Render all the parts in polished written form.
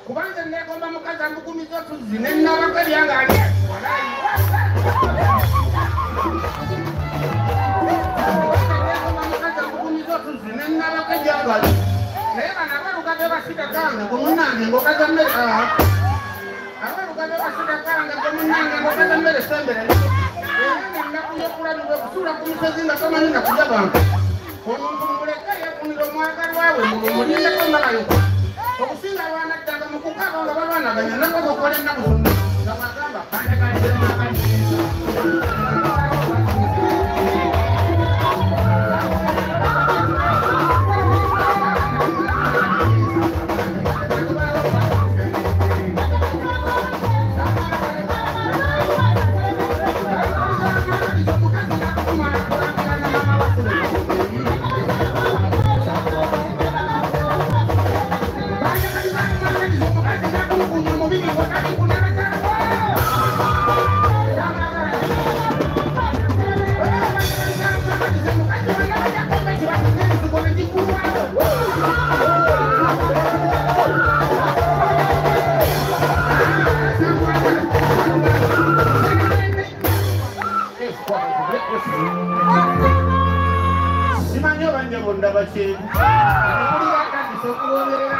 Kubanza lugabe basika kanga kumunange ngokaza mmere aba lugabe basika kanga kumunange ngokaza mmere sembere ennaku yokulabibwa kusula ku misozi nga tomanyi na kulya bantu omuntu muleka yafunira omwagalwa we mulindeko malayoka okusinga abaana ddanga mu kukaba nga babanaganya nako bakola ennaku zonna nga bagamba simanyi obanje bonda bakyeku uli akandisa okuwomerera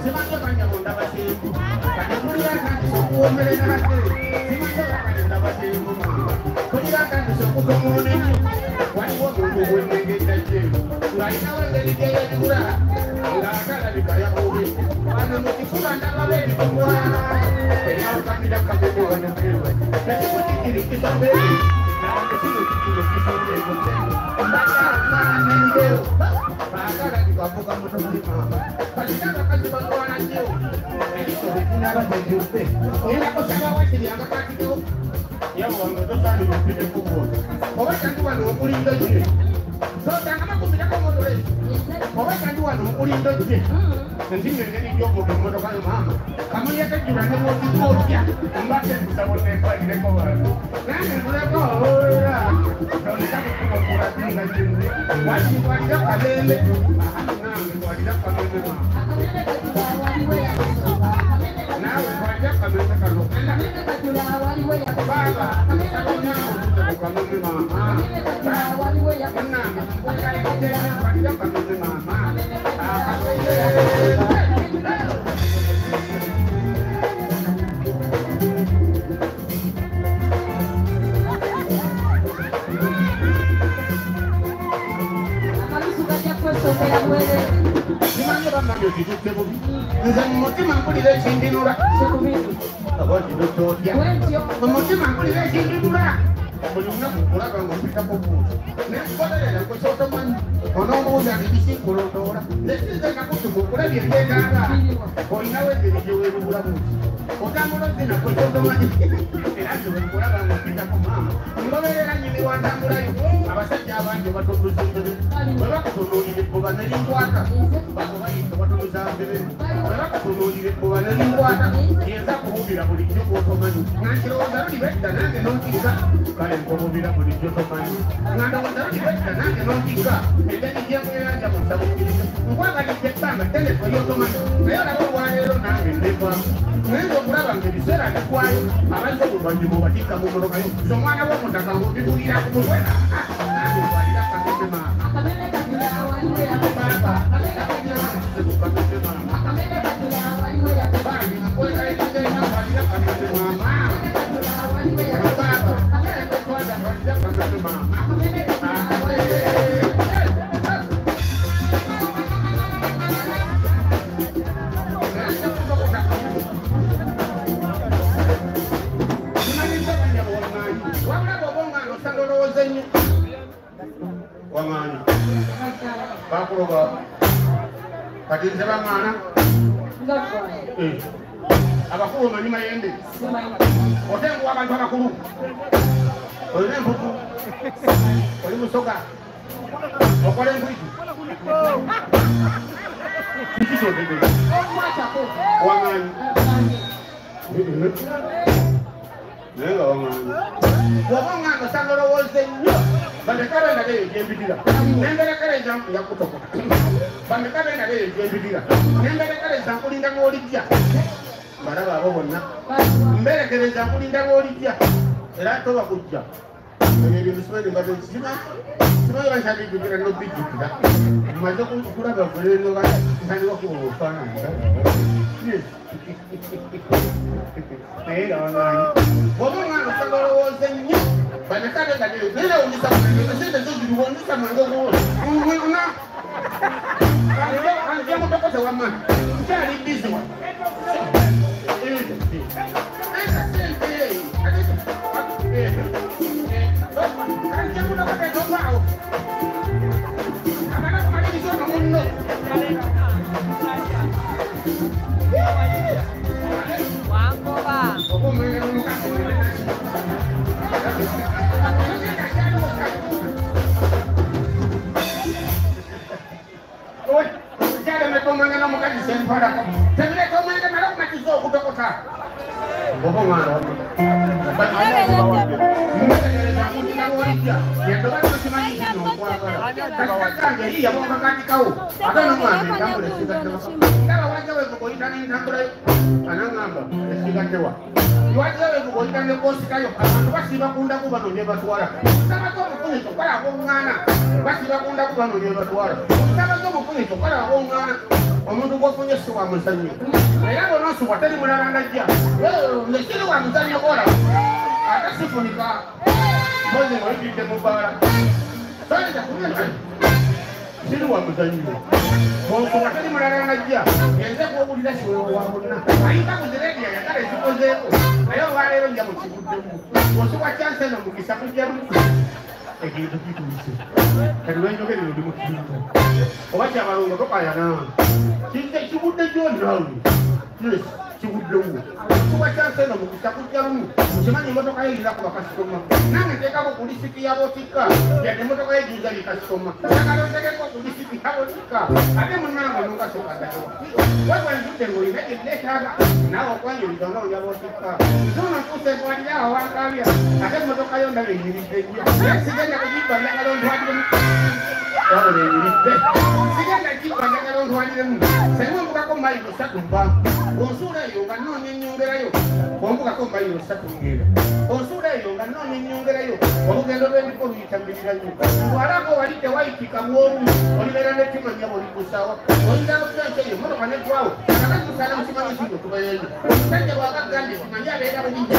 simanyi obanje bonda bakyeku kati uli akandisa okuwomerera simanyi obanje bakyeku uli akandisa okukomona ennyo waliwo omuntu obwennegeddajje ng'alinawo engeri gyeyegula ng'akalabika yakubi wano mu kifuba ndababa ebitugwala eyawukamira kabebe wano ewe nekimukikirikisa mbere nange kino kikino kisondeeko mbakaanendeo baakalabika avuga mutomuli mama balina abakazi batwala nnyo ebisobe kinabazejjudde era kusaba wakiri akakatiko yawange tosaanira okudekubo oba kandi wano okulinda gye sotanga makumirako motole oba kandi wano okulinda gye nzinga engeri gy'omuntu emmotoka yo maama kamuyekejjula ne bwotikootya mbadde tusabonenkwalireko bantu nange nkuleko oera toleka kukumakula zinga zinze wakitwalira kalembe nange twalira kalembe nawe twalira kalembe kano baba kalembe mama nange twalira kalembe mama simanyi bannabyo kitutte bubi nze mu mutima mpulira ekindinula abakidototya mu mutima mpulira ekindinula buli lunaku nkulaba ngaompitako buuzo nenkolerera kwekyotomanyi onoobuuza bibikinkulondoola nesinze nakutuka okulabya ebyetaaga olinawo engeri gyeweerubulabuuzi otambula zina kwekyotomanyi era nzewekulaba ngaompitako maama ngoberera nyini watambulayo abasajja abangi batondoza embebe bwe bakutonoolira ebbuba nelinkwata bakubayinza batondoza mbebe bwe bakutonoolira ebbuba nelinkwata yenza kububira bulijjo bwotomanyi nankirowooza lulibedda nange nonkiza kale nkobubira bulijjo tomanyi ngandowooza lulibedda nange nonkiza engeri gyemweyanja mu nsabukiriza nkwagalidde ebbanga telefe yotomanyi naye olaba olwaleero nange ndekwamu naye nze okulaba nga ebiseera bikwayo abazze oluvannyuma obatikka mu motokayo ze omwana w'omutaka ng'obibulira ku mutwe nange twalira kagembe maama wangani bakuloga kati nze bangana abakulu manyi mayende otenguwa abantu abakulu olina empuku oli musoga okola enkwitu kikisogege wangani naye nga wangani woba omwana osanga olowooza ennyo bandekale ndageyo gyembitira nengerekereza yakutokota bandekale ndageyo gyembitira nengerekereza nkulinda ng'olijja Maraba abo bonna. Mberekereza kulinda b'olijja. Era toba kujja. Ebyo bisibali mbadde kizima. Sibayo bankyadijjukira n'obijjukira. Mmaze kulaba kulendo ntandika kuba obufaananyi. Naye nga wangaanyi. Bw'oba omwana osagalowooza ennyo. Banakale nga nera onyisa mwange. Sente zoziriwo onyisa mwange okuwola. Anzia mutokoze wamma. Nkyali busy wa. Omuntu gwofunye si wa muzannyo era bonoosubwa teri mulala najja nekiri wa muzannyo kola ate sifunika mpozi ng'olitidde mu bbaala soyinza kunywa siri wa muzannyo bw'osubwa teri mulala najja yenze kuwulira kiweewo wa bonna ayinza kuzireediya yagala ezikozeeko naye olwaleero nja mukiguddemu bw'osubwa kyanseno mugisa kujjamu ekintu kituuse kati lwenjogerero ndi mu kintu oba kyabalongo tokayana kibudde gyonaawe yes kibuddewo kuba kyanseno mukisa kujjamu mukimanyi emmotoka yeyira ku bakasitoma nange nteekako ku lisiti yabotikka yadde emmotoka yejuza likasitoma sagala otegeko ku lisiti yabotikka ate munange nongasokazaewa webwenzudde ng'olina gyetteetaaga naawe okwanjulira nga olyabotikka zono ntuuse nkwalirawo wankabya ate emmotoka yo ndaba eyiridde nnyo sigenda kugibba njagala ontwaliremu wabula eyiridde sigenda kibba njagala ontwaliremu senga ombukako mayiro 3 mba onsuula eyo nga noonya ennyongerayo ombukako mayiro 3 ngenda onsuula eyo nga noonya ennyongerayo olugendo lw'emiko luyitambirira nnyo bw'alako wali tewayitika bw'omu olibeera n'ekimanya bw'olikusaawa oyinzaokusanka eyo motoka netwawo akakusala mukimanyi kino tubayeyo omusajja bw'akagambye kimanyi abeera bulijja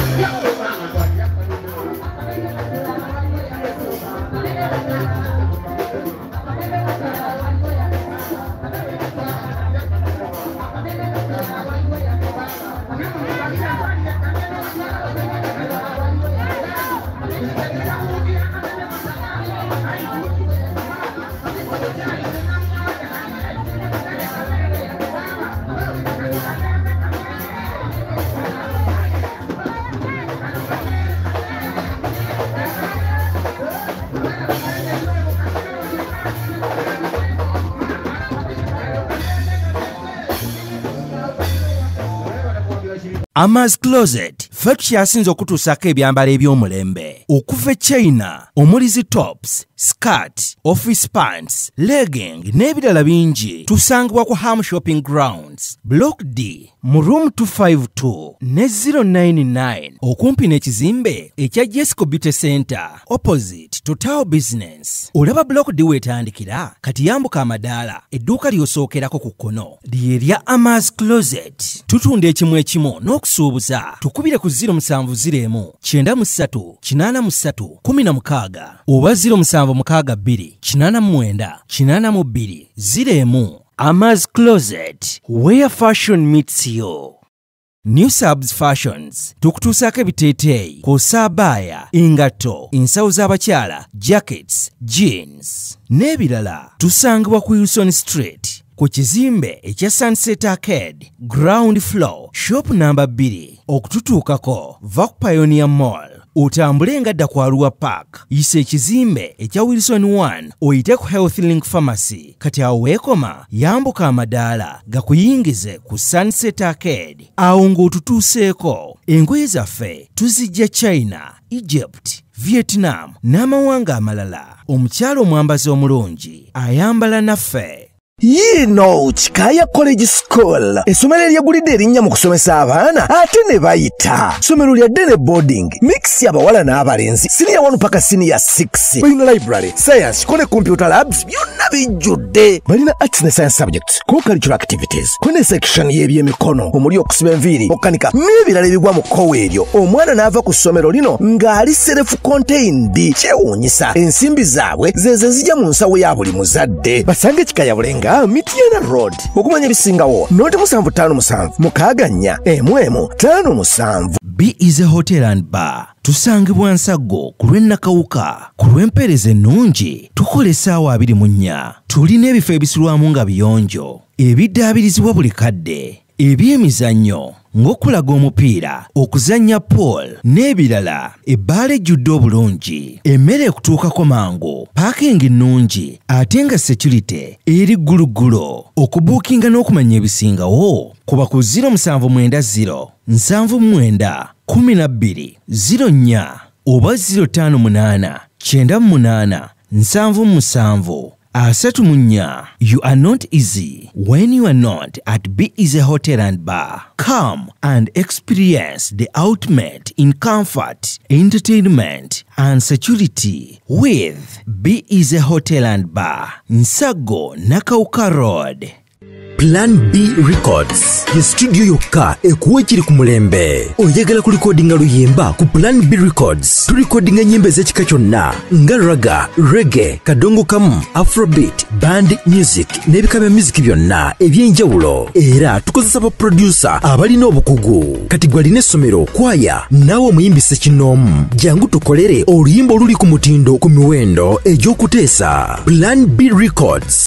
Ama's Closet ffe tukyasinza okutuusako ebyambalo eby'omulembe okuva China omuli zi tops, skirt, office pants, legging n'ebirala bingi tusangibwa ku Ham Shopping Grounds Block D mu room 252 ne 099 okumpi n'ekizimbe ekya Jesco Beauty Center opposite Total Business. Olaba Block D wetandikira kati yambuka amadaala edduuka ly'osookerako ku kkono ly'erya Ama's Closet. Tutunda ekimu ekimu n'okusuubuza tukubire ku 0701 93 83 16 oba 0762 89 82 01. Ama's Closet, where fashion meets you. New Subs Fashions tukutuusako ebiteeteeyi kw'ossa abaya, engatto, ensawo z'abakyala, jackets, jeans n'ebirala. Tusangibwa ku Wilson Street ku kizimbe ekya Sunset Arcade ground floor shop number 2. Okututuukako va ku Pioneer Mall otambule ngadda ku Arua Park yise ekizimbe ekya Wilson 1 oyite ku Health Link Pharmacy. Kati awo weekoma yambuka amadaala gakuyingize ku Sunset Arcade awo ng'otutuuseeko. Engoye zaffe tuzijja China, Egypt, Vietnam n'amawanga amalala. Omukyala omwambazi omulungi ayambala naffe. Yino Chikaya College School essomero eryagulidde erinnya mu kusomesa abaana ate ne bayita ssomero lya Dene Boarding mix y'abawala n'abalenzi senior 1 paka senior 6 balina library science kone computer labs byonna bijjudde balina arts ne science subjects co-curricular activities kone section y'ebyemikono omuli okusiba enviiri okukanika n'ebirala ebigwa mu kkowe eryo omwana n'ava ku ssomero lino ng'ali self contained kyewuunyisa ensimbi zaabwe zeze zijja mu nsawo ya buli muzadde basange Chikaya Bulenga Mitiana Road okumanya ebisingawo noti 757 mukaganya M55. B is a hotel and bar. Tusangibwa Nsago ku lw'Ennakawuka ku lw'empeereza ennungi tukola essaawa 24. Tulina ebifo ebisulwamu nga biyonjo ebiddaabirizibwa buli kadde ebyemizannyo ng'okulaga omupiira okuzannya pool n'ebirala ebbaala ejjudde obulungi emmere ekutuukako mangu paakingi ennungi ate nga security eri gguluggulo okubuukinga n'okumanya ebisingawo kuba ku 070 79 12 04 oba 058 98 77 Asatumunya, you are not easy when you are not at B is a hotel and bar. Come and experience the ultimate in comfort, entertainment, and security with B is a hotel and bar. Nsago Nakauka Road. Plan B Records ye studio yokka ekuwa ekiri ku mulembe oyagala ku recordinga luyimba ku Plan B Records tu recordinga nyimbe z'ekika kyonna nga raga, reggae, kadongo kamu, afrobeat, band music n'ebika bya music byonna ebyenjawulo era tukozesa ba producer abalina obukugu kati gwalina essomero kwaya naawe omuyimbise kinoomu jangu tukolere oluyimba oluli ku mutindo ku miwendo egy'okuteesa Plan B Records